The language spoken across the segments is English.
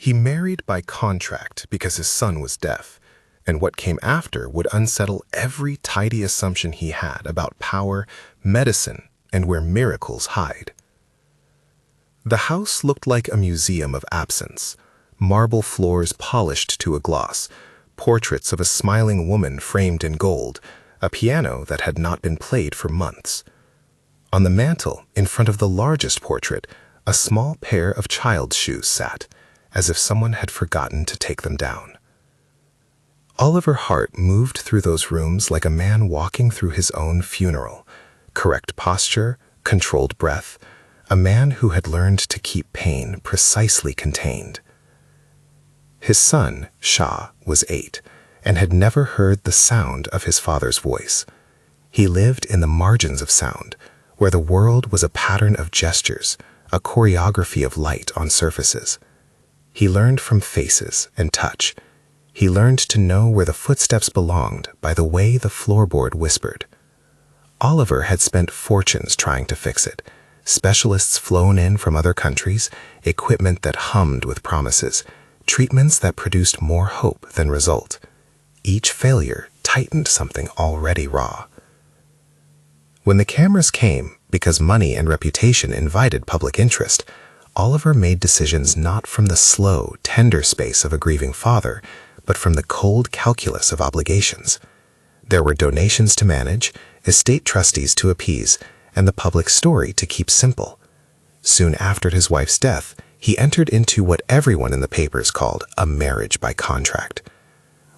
He married by contract because his son was deaf, and what came after would unsettle every tidy assumption he had about power, medicine, and where miracles hide. The house looked like a museum of absence, marble floors polished to a gloss, portraits of a smiling woman framed in gold, a piano that had not been played for months. On the mantel, in front of the largest portrait, a small pair of child's shoes sat, as if someone had forgotten to take them down. Oliver Hart moved through those rooms like a man walking through his own funeral. Correct posture, controlled breath, a man who had learned to keep pain precisely contained. His son, Shah, was 8, and had never heard the sound of his father's voice. He lived in the margins of sound, where the world was a pattern of gestures, a choreography of light on surfaces. He learned from faces and touch. He learned to know where the footsteps belonged by the way the floorboard whispered. Oliver had spent fortunes trying to fix it, specialists flown in from other countries, equipment that hummed with promises, treatments that produced more hope than result. Each failure tightened something already raw. When the cameras came, because money and reputation invited public interest, Oliver made decisions not from the slow, tender space of a grieving father, but from the cold calculus of obligations. There were donations to manage, estate trustees to appease, and the public story to keep simple. Soon after his wife's death, he entered into what everyone in the papers called a marriage by contract.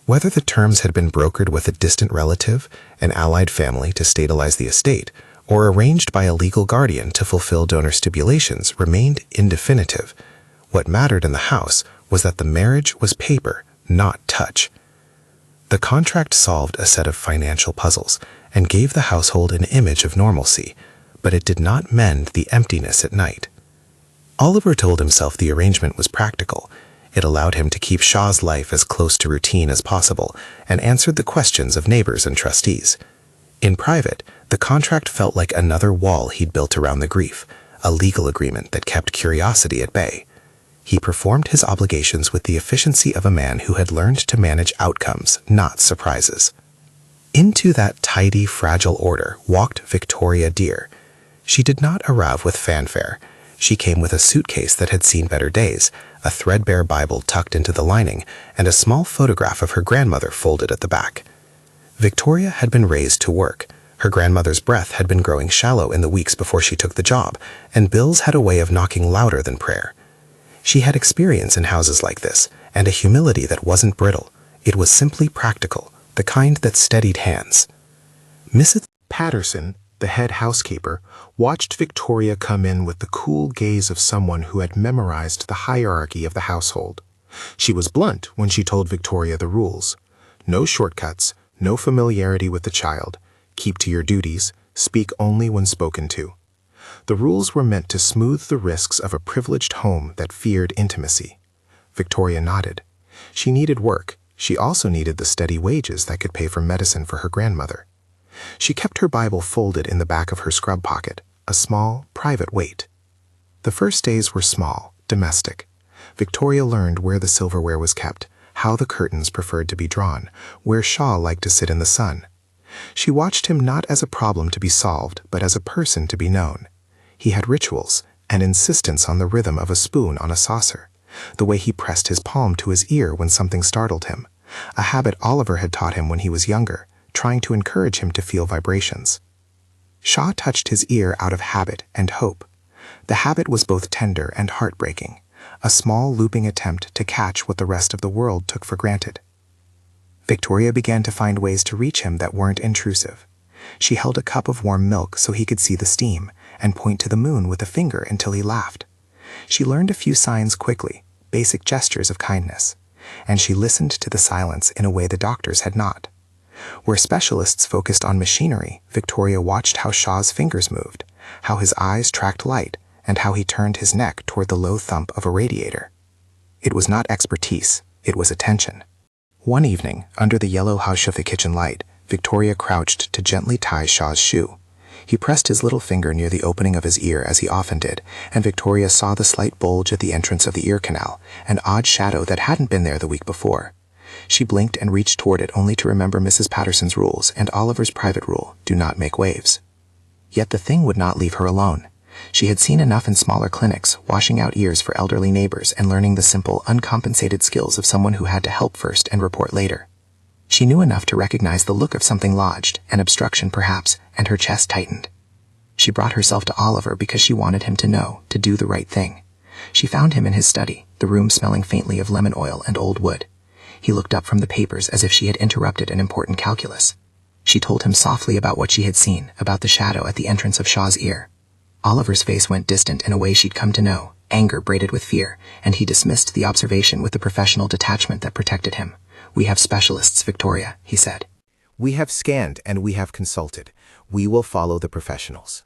Whether the terms had been brokered with a distant relative, an allied family to statalize the estate, or arranged by a legal guardian to fulfill donor stipulations remained indefinitive. What mattered in the house was that the marriage was paper, not touch. The contract solved a set of financial puzzles and gave the household an image of normalcy, but it did not mend the emptiness at night. Oliver told himself the arrangement was practical. It allowed him to keep Shah's life as close to routine as possible and answered the questions of neighbors and trustees. In private, the contract felt like another wall he'd built around the grief, a legal agreement that kept curiosity at bay. He performed his obligations with the efficiency of a man who had learned to manage outcomes, not surprises. Into that tidy, fragile order walked Victoria Dear. She did not arrive with fanfare. She came with a suitcase that had seen better days, a threadbare Bible tucked into the lining, and a small photograph of her grandmother folded at the back. Victoria had been raised to work. Her grandmother's breath had been growing shallow in the weeks before she took the job, and bills had a way of knocking louder than prayer. She had experience in houses like this, and a humility that wasn't brittle. It was simply practical, the kind that steadied hands. Mrs. Patterson, the head housekeeper, watched Victoria come in with the cool gaze of someone who had memorized the hierarchy of the household. She was blunt when she told Victoria the rules. No shortcuts, no familiarity with the child. Keep to your duties, speak only when spoken to. The rules were meant to smooth the risks of a privileged home that feared intimacy. Victoria nodded. She needed work. She also needed the steady wages that could pay for medicine for her grandmother. She kept her Bible folded in the back of her scrub pocket, a small, private weight. The first days were small, domestic. Victoria learned where the silverware was kept, how the curtains preferred to be drawn, where Shah liked to sit in the sun. She watched him not as a problem to be solved, but as a person to be known. He had rituals, an insistence on the rhythm of a spoon on a saucer, the way he pressed his palm to his ear when something startled him, a habit Oliver had taught him when he was younger, trying to encourage him to feel vibrations. Shah touched his ear out of habit and hope. The habit was both tender and heartbreaking, a small looping attempt to catch what the rest of the world took for granted. Victoria began to find ways to reach him that weren't intrusive. She held a cup of warm milk so he could see the steam, and point to the moon with a finger until he laughed. She learned a few signs quickly, basic gestures of kindness, and she listened to the silence in a way the doctors had not. Where specialists focused on machinery, Victoria watched how Shah's fingers moved, how his eyes tracked light, and how he turned his neck toward the low thump of a radiator. It was not expertise, it was attention. One evening, under the yellow hush of the kitchen light, Victoria crouched to gently tie Shah's shoe. He pressed his little finger near the opening of his ear as he often did, and Victoria saw the slight bulge at the entrance of the ear canal, an odd shadow that hadn't been there the week before. She blinked and reached toward it only to remember Mrs. Patterson's rules and Oliver's private rule, do not make waves. Yet the thing would not leave her alone. She had seen enough in smaller clinics, washing out ears for elderly neighbors and learning the simple, uncompensated skills of someone who had to help first and report later. She knew enough to recognize the look of something lodged, an obstruction perhaps, and her chest tightened. She brought herself to Oliver because she wanted him to know, to do the right thing. She found him in his study, the room smelling faintly of lemon oil and old wood. He looked up from the papers as if she had interrupted an important calculus. She told him softly about what she had seen, about the shadow at the entrance of Shaw's ear. Oliver's face went distant in a way she'd come to know, anger braided with fear, and he dismissed the observation with the professional detachment that protected him. "We have specialists, Victoria," he said. "We have scanned and we have consulted. We will follow the professionals."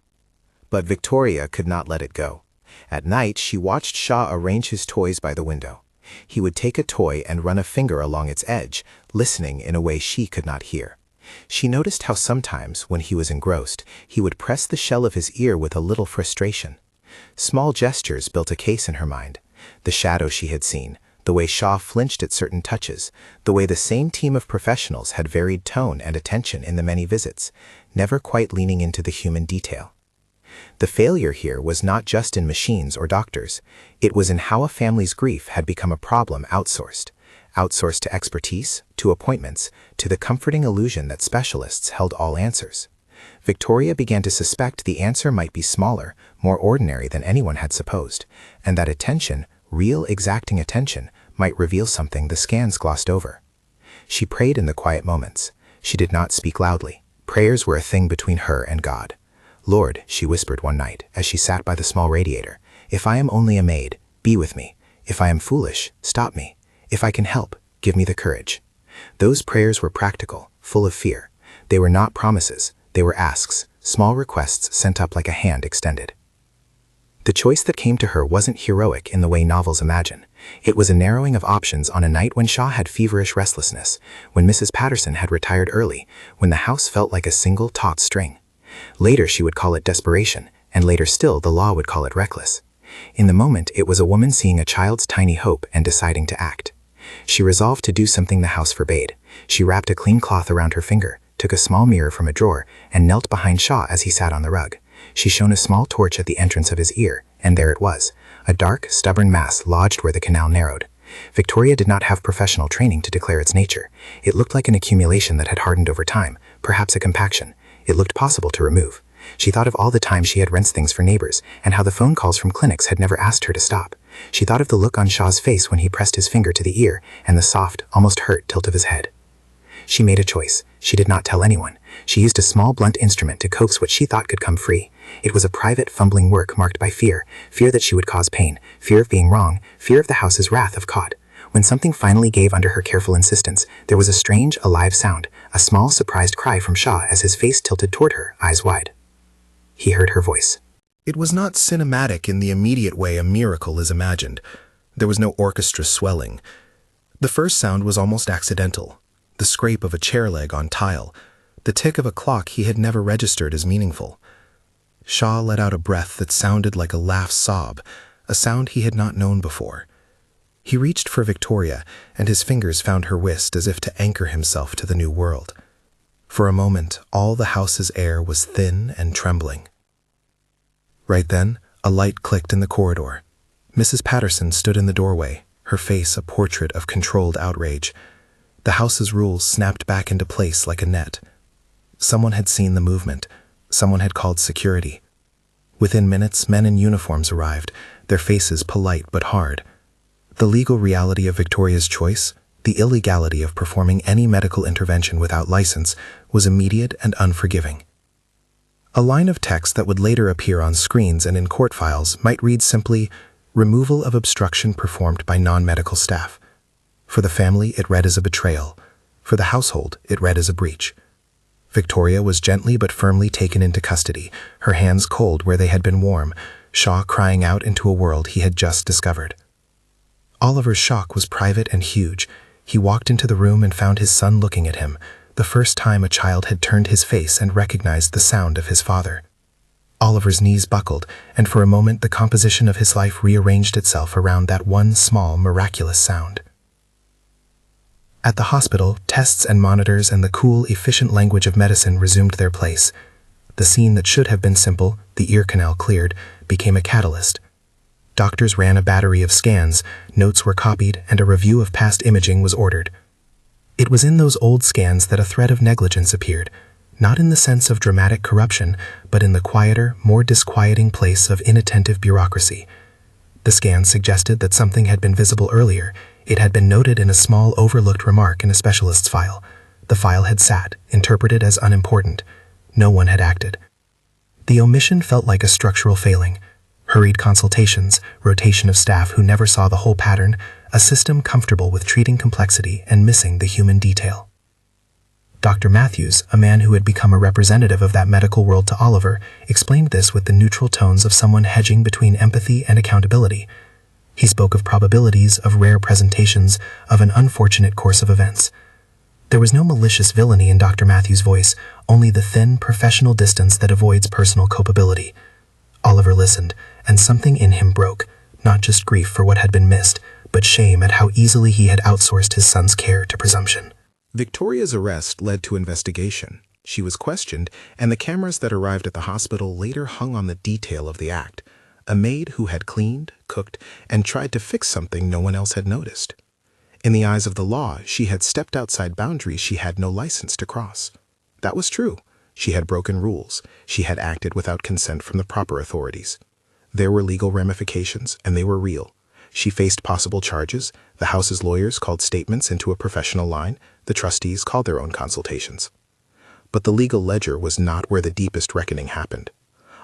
But Victoria could not let it go. At night, she watched Shaw arrange his toys by the window. He would take a toy and run a finger along its edge, listening in a way she could not hear. She noticed how sometimes, when he was engrossed, he would press the shell of his ear with a little frustration. Small gestures built a case in her mind. The shadow she had seen, the way Shaw flinched at certain touches, the way the same team of professionals had varied tone and attention in the many visits, never quite leaning into the human detail. The failure here was not just in machines or doctors. It was in how a family's grief had become a problem outsourced to expertise, to appointments, to the comforting illusion that specialists held all answers. Victoria began to suspect the answer might be smaller, more ordinary than anyone had supposed, and that attention, real exacting attention, might reveal something the scans glossed over. She prayed in the quiet moments. She did not speak loudly. Prayers were a thing between her and God. "Lord," she whispered one night as she sat by the small radiator, "if I am only a maid, be with me. If I am foolish, stop me. If I can help, give me the courage." Those prayers were practical, full of fear. They were not promises, they were asks, small requests sent up like a hand extended. The choice that came to her wasn't heroic in the way novels imagine. It was a narrowing of options on a night when Shaw had feverish restlessness, when Mrs. Patterson had retired early, when the house felt like a single taut string. Later she would call it desperation, and later still the law would call it reckless. In the moment, it was a woman seeing a child's tiny hope and deciding to act. She resolved to do something the house forbade. She wrapped a clean cloth around her finger, took a small mirror from a drawer, and knelt behind Shaw as he sat on the rug. She shone a small torch at the entrance of his ear, and there it was, a dark, stubborn mass lodged where the canal narrowed. Victoria did not have professional training to declare its nature. It looked like an accumulation that had hardened over time, perhaps a compaction. It looked possible to remove. She thought of all the times she had rinsed things for neighbors, and how the phone calls from clinics had never asked her to stop. She thought of the look on Shaw's face when he pressed his finger to the ear, and the soft, almost hurt tilt of his head. She made a choice. She did not tell anyone. She used a small blunt instrument to coax what she thought could come free. It was a private, fumbling work marked by fear that she would cause pain, fear of being wrong, fear of the house's wrath if caught. When something finally gave under her careful insistence, there was a strange, alive sound, a small, surprised cry from Shaw as his face tilted toward her, eyes wide. He heard her voice. It was not cinematic in the immediate way a miracle is imagined. There was no orchestra swelling. The first sound was almost accidental, the scrape of a chair leg on tile, the tick of a clock he had never registered as meaningful. Shaw let out a breath that sounded like a laugh sob, a sound he had not known before. He reached for Victoria, and his fingers found her wrist as if to anchor himself to the new world. For a moment, all the house's air was thin and trembling. Right then, a light clicked in the corridor. Mrs. Patterson stood in the doorway, her face a portrait of controlled outrage. The house's rules snapped back into place like a net. Someone had seen the movement. Someone had called security. Within minutes, men in uniforms arrived, their faces polite but hard. The legal reality of Victoria's choice, the illegality of performing any medical intervention without license, was immediate and unforgiving. A line of text that would later appear on screens and in court files might read simply, "Removal of obstruction performed by non-medical staff." For the family, it read as a betrayal. For the household, it read as a breach. Victoria was gently but firmly taken into custody, her hands cold where they had been warm, Shaw crying out into a world he had just discovered. Oliver's shock was private and huge. He walked into the room and found his son looking at him, the first time a child had turned his face and recognized the sound of his father. Oliver's knees buckled, and for a moment the composition of his life rearranged itself around that one small, miraculous sound. At the hospital, tests and monitors and the cool, efficient language of medicine resumed their place. The scene that should have been simple, the ear canal cleared, became a catalyst. Doctors ran a battery of scans, notes were copied, and a review of past imaging was ordered. It was in those old scans that a thread of negligence appeared, not in the sense of dramatic corruption, but in the quieter, more disquieting place of inattentive bureaucracy. The scans suggested that something had been visible earlier. It had been noted in a small, overlooked remark in a specialist's file. The file had sat, interpreted as unimportant. No one had acted. The omission felt like a structural failing. Hurried consultations, rotation of staff who never saw the whole pattern, a system comfortable with treating complexity and missing the human detail. Dr. Matthews, a man who had become a representative of that medical world to Oliver, explained this with the neutral tones of someone hedging between empathy and accountability. He spoke of probabilities, of rare presentations, of an unfortunate course of events. There was no malicious villainy in Dr. Matthews' voice, only the thin, professional distance that avoids personal culpability. Oliver listened, and something in him broke, not just grief for what had been missed, but shame at how easily he had outsourced his son's care to presumption. Victoria's arrest led to investigation. She was questioned, and the cameras that arrived at the hospital later hung on the detail of the act, a maid who had cleaned, cooked, and tried to fix something no one else had noticed. In the eyes of the law, she had stepped outside boundaries she had no license to cross. That was true. She had broken rules. She had acted without consent from the proper authorities. There were legal ramifications, and they were real. She faced possible charges. The house's lawyers called statements into a professional line. The trustees called their own consultations. But the legal ledger was not where the deepest reckoning happened.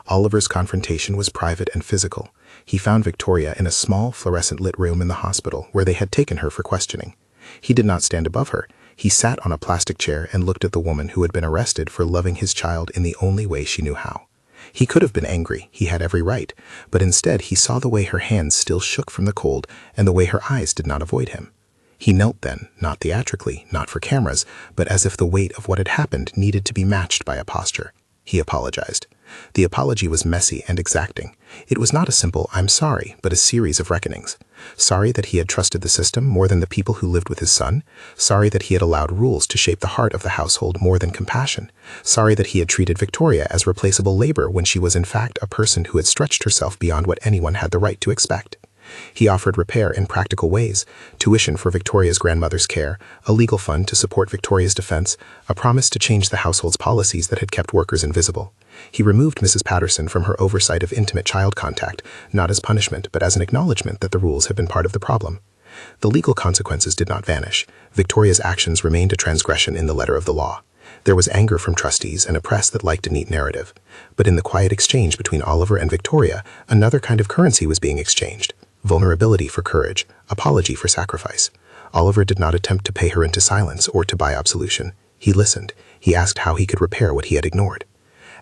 Oliver's confrontation was private and physical. He found Victoria in a small, fluorescent-lit room in the hospital where they had taken her for questioning. He did not stand above her. He sat on a plastic chair and looked at the woman who had been arrested for loving his child in the only way she knew how. He could have been angry, he had every right, but instead he saw the way her hands still shook from the cold and the way her eyes did not avoid him. He knelt then, not theatrically, not for cameras, but as if the weight of what had happened needed to be matched by a posture. He apologized. The apology was messy and exacting. It was not a simple "I'm sorry," but a series of reckonings. Sorry that he had trusted the system more than the people who lived with his son. Sorry that he had allowed rules to shape the heart of the household more than compassion. Sorry that he had treated Victoria as replaceable labor when she was in fact a person who had stretched herself beyond what anyone had the right to expect. He offered repair in practical ways: tuition for Victoria's grandmother's care, a legal fund to support Victoria's defense, a promise to change the household's policies that had kept workers invisible. He removed Mrs. Patterson from her oversight of intimate child contact, not as punishment but as an acknowledgement that the rules had been part of the problem. The legal consequences did not vanish. Victoria's actions remained a transgression in the letter of the law. There was anger from trustees and a press that liked a neat narrative. But in the quiet exchange between Oliver and Victoria, another kind of currency was being exchanged. Vulnerability for courage, apology for sacrifice. Oliver did not attempt to pay her into silence or to buy absolution. He listened. He asked how he could repair what he had ignored.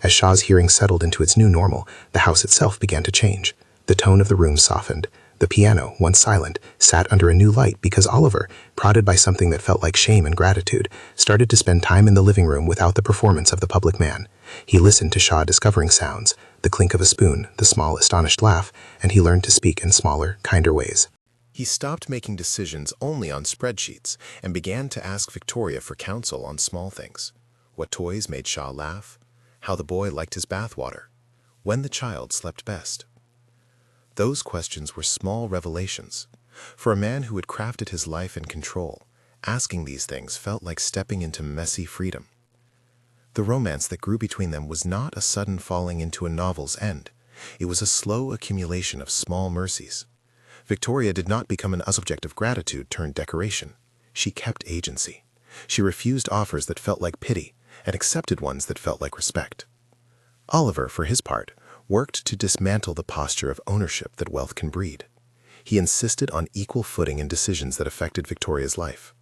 As Shaw's hearing settled into its new normal, the house itself began to change. The tone of the room softened. The piano, once silent, sat under a new light because Oliver, prodded by something that felt like shame and gratitude, started to spend time in the living room without the performance of the public man. He listened to Shaw discovering sounds, the clink of a spoon, the small, astonished laugh, and he learned to speak in smaller, kinder ways. He stopped making decisions only on spreadsheets and began to ask Victoria for counsel on small things. What toys made Shaw laugh? How the boy liked his bathwater? When the child slept best? Those questions were small revelations. For a man who had crafted his life in control, asking these things felt like stepping into messy freedom. The romance that grew between them was not a sudden falling into a novel's end. It was a slow accumulation of small mercies. Victoria did not become an object of gratitude turned decoration. She kept agency. She refused offers that felt like pity and accepted ones that felt like respect. Oliver, for his part, worked to dismantle the posture of ownership that wealth can breed. He insisted on equal footing in decisions that affected Victoria's life.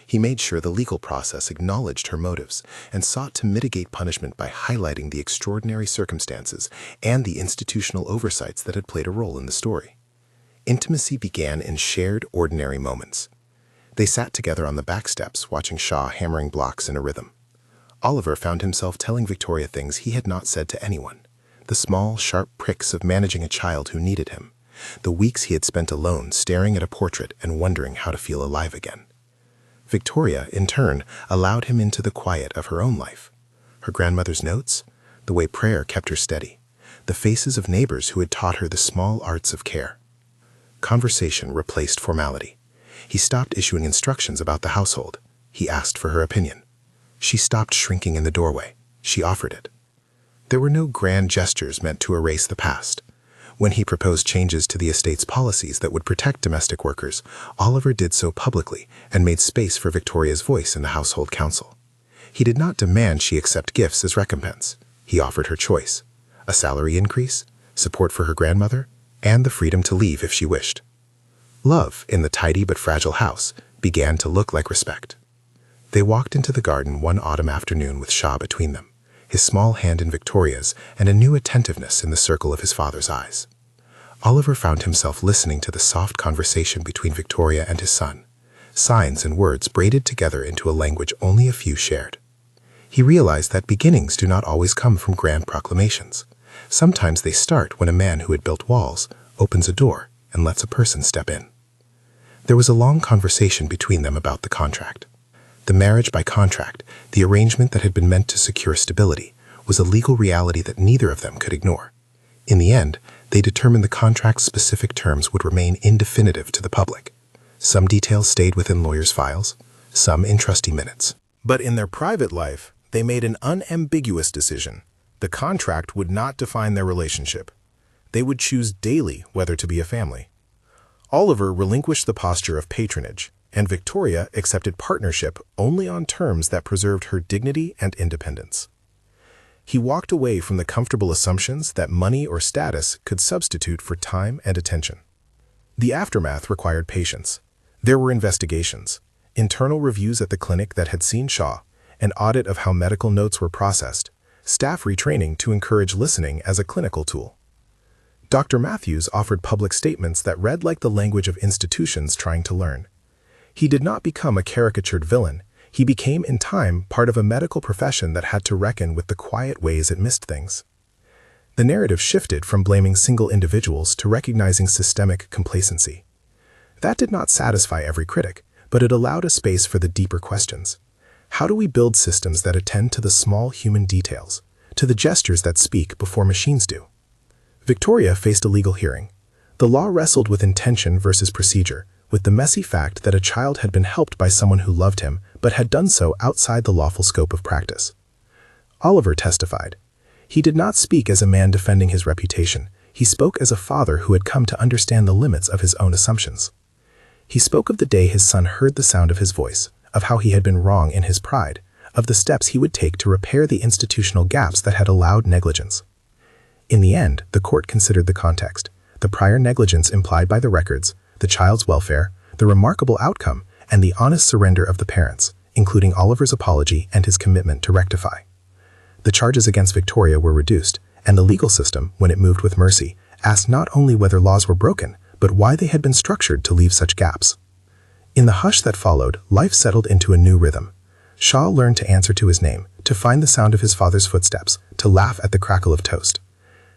He made sure the legal process acknowledged her motives and sought to mitigate punishment by highlighting the extraordinary circumstances and the institutional oversights that had played a role in the story. Intimacy began in shared, ordinary moments. They sat together on the back steps, watching Shaw hammering blocks in a rhythm. Oliver found himself telling Victoria things he had not said to anyone. the small, sharp pricks of managing a child who needed him, the weeks he had spent alone staring at a portrait and wondering how to feel alive again. Victoria, in turn, allowed him into the quiet of her own life. Her grandmother's notes, the way prayer kept her steady, the faces of neighbors who had taught her the small arts of care. Conversation replaced formality. He stopped issuing instructions about the household. He asked for her opinion. She stopped shrinking in the doorway. She offered it. There were no grand gestures meant to erase the past. When he proposed changes to the estate's policies that would protect domestic workers, Oliver did so publicly and made space for Victoria's voice in the household council. He did not demand she accept gifts as recompense. He offered her choice: a salary increase, support for her grandmother, and the freedom to leave if she wished. Love, in the tidy but fragile house, began to look like respect. They walked into the garden one autumn afternoon with Shaw between them, his small hand in Victoria's and a new attentiveness in the circle of his father's eyes. Oliver found himself listening to the soft conversation between Victoria and his son, signs and words braided together into a language only a few shared. He realized that beginnings do not always come from grand proclamations. Sometimes they start when a man who had built walls opens a door and lets a person step in. There was a long conversation between them about the contract. The marriage by contract, the arrangement that had been meant to secure stability, was a legal reality that neither of them could ignore. In the end, they determined the contract's specific terms would remain indefinitive to the public. Some details stayed within lawyers' files, some in trustee minutes. But in their private life, they made an unambiguous decision. The contract would not define their relationship. They would choose daily whether to be a family. Oliver relinquished the posture of patronage, and Victoria accepted partnership only on terms that preserved her dignity and independence. He walked away from the comfortable assumptions that money or status could substitute for time and attention. The aftermath required patience. There were investigations, internal reviews at the clinic that had seen Shaw, an audit of how medical notes were processed, staff retraining to encourage listening as a clinical tool. Dr. Matthews offered public statements that read like the language of institutions trying to learn. He did not become a caricatured villain. He became, in time, part of a medical profession that had to reckon with the quiet ways it missed things. The narrative shifted from blaming single individuals to recognizing systemic complacency. That did not satisfy every critic, but it allowed a space for the deeper questions. How do we build systems that attend to the small human details, to the gestures that speak before machines do? Victoria faced a legal hearing. The law wrestled with intention versus procedure, with the messy fact that a child had been helped by someone who loved him, but had done so outside the lawful scope of practice. Oliver testified. He did not speak as a man defending his reputation. He spoke as a father who had come to understand the limits of his own assumptions. He spoke of the day his son heard the sound of his voice, of how he had been wrong in his pride, of the steps he would take to repair the institutional gaps that had allowed negligence. In the end, the court considered the context, the prior negligence implied by the records, the child's welfare, the remarkable outcome, and the honest surrender of the parents, including Oliver's apology and his commitment to rectify. The charges against Victoria were reduced, and the legal system, when it moved with mercy, asked not only whether laws were broken, but why they had been structured to leave such gaps. In the hush that followed, life settled into a new rhythm. Shaw learned to answer to his name, to find the sound of his father's footsteps, to laugh at the crackle of toast.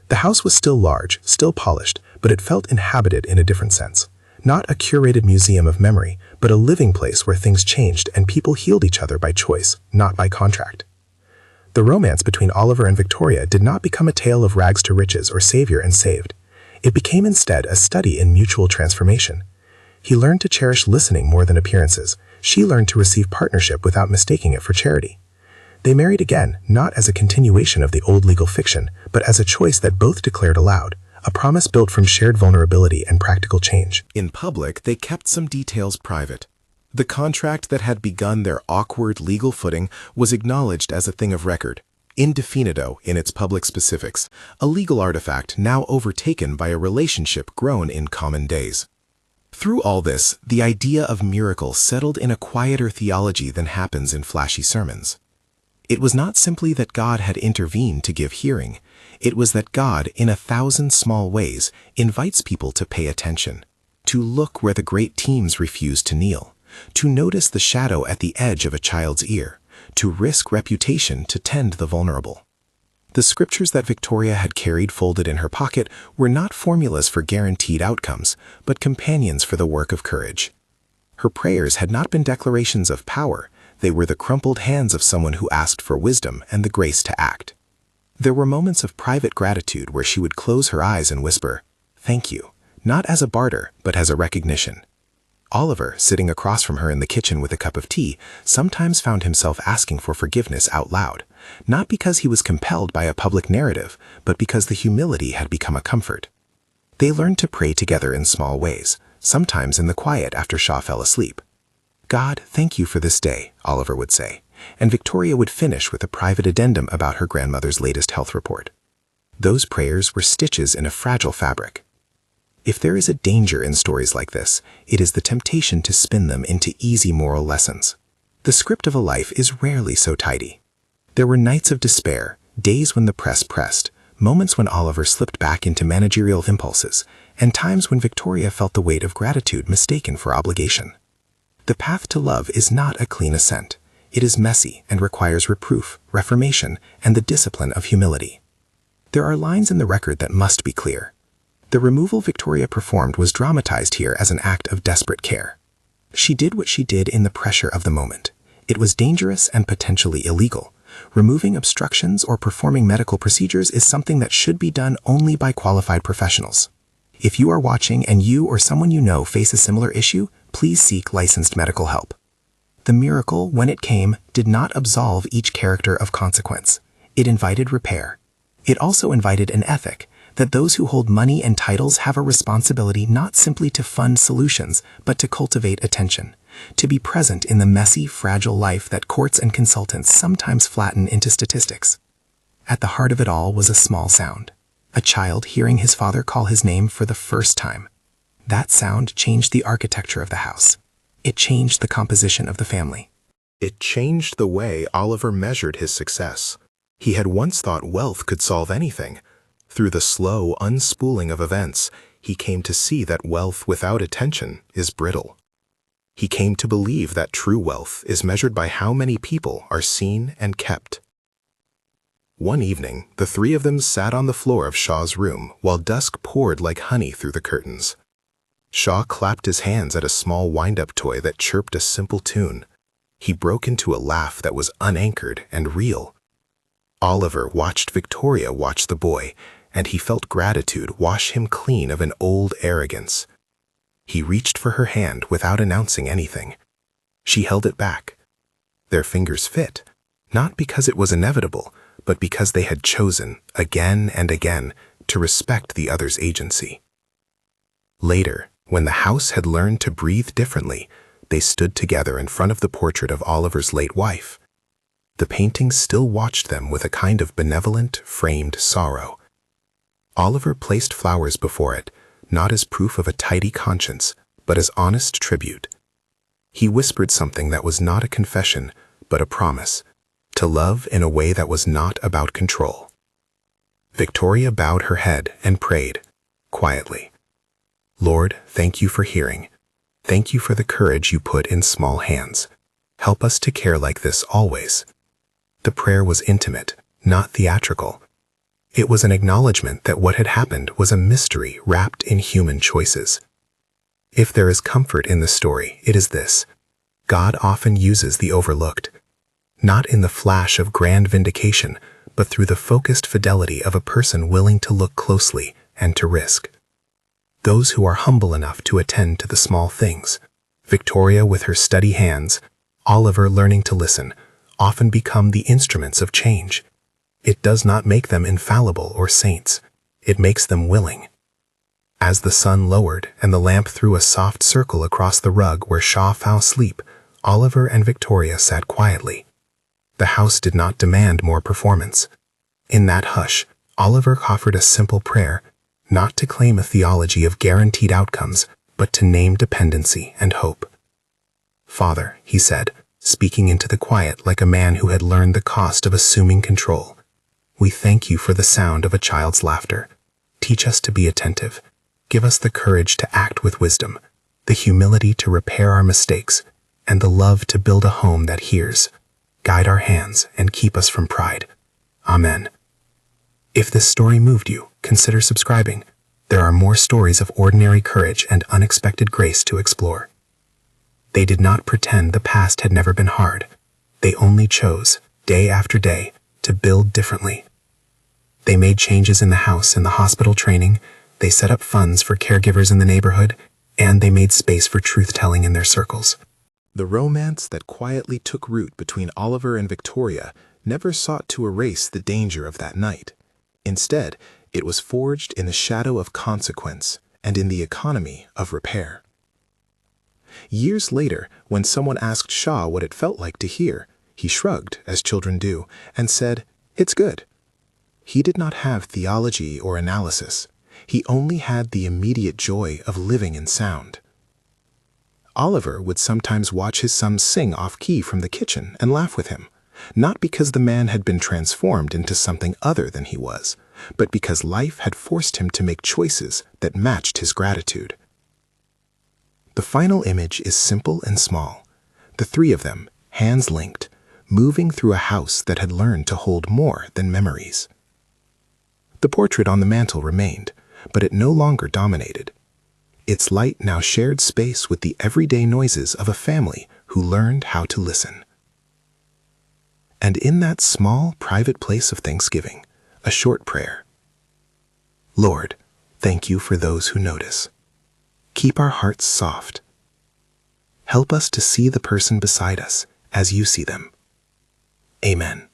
The house was still large, still polished, but it felt inhabited in a different sense. Not a curated museum of memory, but a living place where things changed and people healed each other by choice, not by contract. The romance between Oliver and Victoria did not become a tale of rags to riches or savior and saved. It became instead a study in mutual transformation. He learned to cherish listening more than appearances. She learned to receive partnership without mistaking it for charity. They married again, not as a continuation of the old legal fiction, but as a choice that both declared aloud, a promise built from shared vulnerability and practical change. In public, they kept some details private. The contract that had begun their awkward legal footing was acknowledged as a thing of record, indefinito in its public specifics, a legal artifact now overtaken by a relationship grown in common days. Through all this, the idea of miracle settled in a quieter theology than happens in flashy sermons. It was not simply that God had intervened to give hearing. It was that God, in 1,000 small ways, invites people to pay attention, to look where the great teams refuse to kneel, to notice the shadow at the edge of a child's ear, to risk reputation to tend the vulnerable. The scriptures that Victoria had carried folded in her pocket were not formulas for guaranteed outcomes, but companions for the work of courage. Her prayers had not been declarations of power, they were the crumpled hands of someone who asked for wisdom and the grace to act. There were moments of private gratitude where she would close her eyes and whisper, "Thank you," not as a barter, but as a recognition. Oliver, sitting across from her in the kitchen with a cup of tea, sometimes found himself asking for forgiveness out loud, not because he was compelled by a public narrative, but because the humility had become a comfort. They learned to pray together in small ways, sometimes in the quiet after Shaw fell asleep. "God, thank you for this day," Oliver would say, and Victoria would finish with a private addendum about her grandmother's latest health report. Those prayers were stitches in a fragile fabric. If there is a danger in stories like this, it is the temptation to spin them into easy moral lessons. The script of a life is rarely so tidy. There were nights of despair, days when the press pressed, moments when Oliver slipped back into managerial impulses, and times when Victoria felt the weight of gratitude mistaken for obligation. The path to love is not a clean ascent. It is messy and requires reproof, reformation, and the discipline of humility. There are lines in the record that must be clear. The removal Victoria performed was dramatized here as an act of desperate care. She did what she did in the pressure of the moment. It was dangerous and potentially illegal. Removing obstructions or performing medical procedures is something that should be done only by qualified professionals. If you are watching and you or someone you know face a similar issue, please seek licensed medical help. The miracle, when it came, did not absolve each character of consequence. It invited repair. It also invited an ethic, that those who hold money and titles have a responsibility not simply to fund solutions, but to cultivate attention, to be present in the messy, fragile life that courts and consultants sometimes flatten into statistics. At the heart of it all was a small sound. A child hearing his father call his name for the first time. That sound changed the architecture of the house. It changed the composition of the family. It changed the way Oliver measured his success. He had once thought wealth could solve anything. Through the slow unspooling of events, he came to see that wealth without attention is brittle. He came to believe that true wealth is measured by how many people are seen and kept. One evening, the three of them sat on the floor of Shaw's room while dusk poured like honey through the curtains. Shaw clapped his hands at a small wind-up toy that chirped a simple tune. He broke into a laugh that was unanchored and real. Oliver watched Victoria watch the boy, and he felt gratitude wash him clean of an old arrogance. He reached for her hand without announcing anything. She held it back. Their fingers fit, not because it was inevitable, but because they had chosen, again and again, to respect the other's agency. Later, when the house had learned to breathe differently, they stood together in front of the portrait of Oliver's late wife. The painting still watched them with a kind of benevolent, framed sorrow. Oliver placed flowers before it, not as proof of a tidy conscience, but as honest tribute. He whispered something that was not a confession, but a promise, to love in a way that was not about control. Victoria bowed her head and prayed, quietly. "Lord, thank you for hearing. Thank you for the courage you put in small hands. Help us to care like this always." The prayer was intimate, not theatrical. It was an acknowledgement that what had happened was a mystery wrapped in human choices. If there is comfort in the story, it is this: God often uses the overlooked, not in the flash of grand vindication, but through the focused fidelity of a person willing to look closely and to risk. Those who are humble enough to attend to the small things, Victoria with her steady hands, Oliver learning to listen, often become the instruments of change. It does not make them infallible or saints. It makes them willing. As the sun lowered and the lamp threw a soft circle across the rug where Shaw fell asleep, Oliver and Victoria sat quietly. The house did not demand more performance. In that hush, Oliver offered a simple prayer, not to claim a theology of guaranteed outcomes, but to name dependency and hope. "Father," he said, speaking into the quiet like a man who had learned the cost of assuming control, "we thank you for the sound of a child's laughter. Teach us to be attentive. Give us the courage to act with wisdom, the humility to repair our mistakes, and the love to build a home that hears. Guide our hands and keep us from pride. Amen." If this story moved you, consider subscribing. There are more stories of ordinary courage and unexpected grace to explore. They did not pretend the past had never been hard. They only chose, day after day, to build differently. They made changes in the house and the hospital training, they set up funds for caregivers in the neighborhood, and they made space for truth-telling in their circles. The romance that quietly took root between Oliver and Victoria never sought to erase the danger of that night. Instead, it was forged in the shadow of consequence and in the economy of repair. Years later, when someone asked Shaw what it felt like to hear, he shrugged, as children do, and said, "It's good." He did not have theology or analysis. He only had the immediate joy of living in sound. Oliver would sometimes watch his son sing off-key from the kitchen and laugh with him, not because the man had been transformed into something other than he was, but because life had forced him to make choices that matched his gratitude. The final image is simple and small. The three of them, hands linked, moving through a house that had learned to hold more than memories. The portrait on the mantel remained, but it no longer dominated. Its light now shared space with the everyday noises of a family who learned how to listen. And in that small, private place of thanksgiving, a short prayer. Lord, thank you for those who notice. Keep our hearts soft. Help us to see the person beside us as you see them. Amen.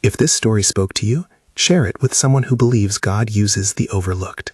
If this story spoke to you, share it with someone who believes God uses the overlooked.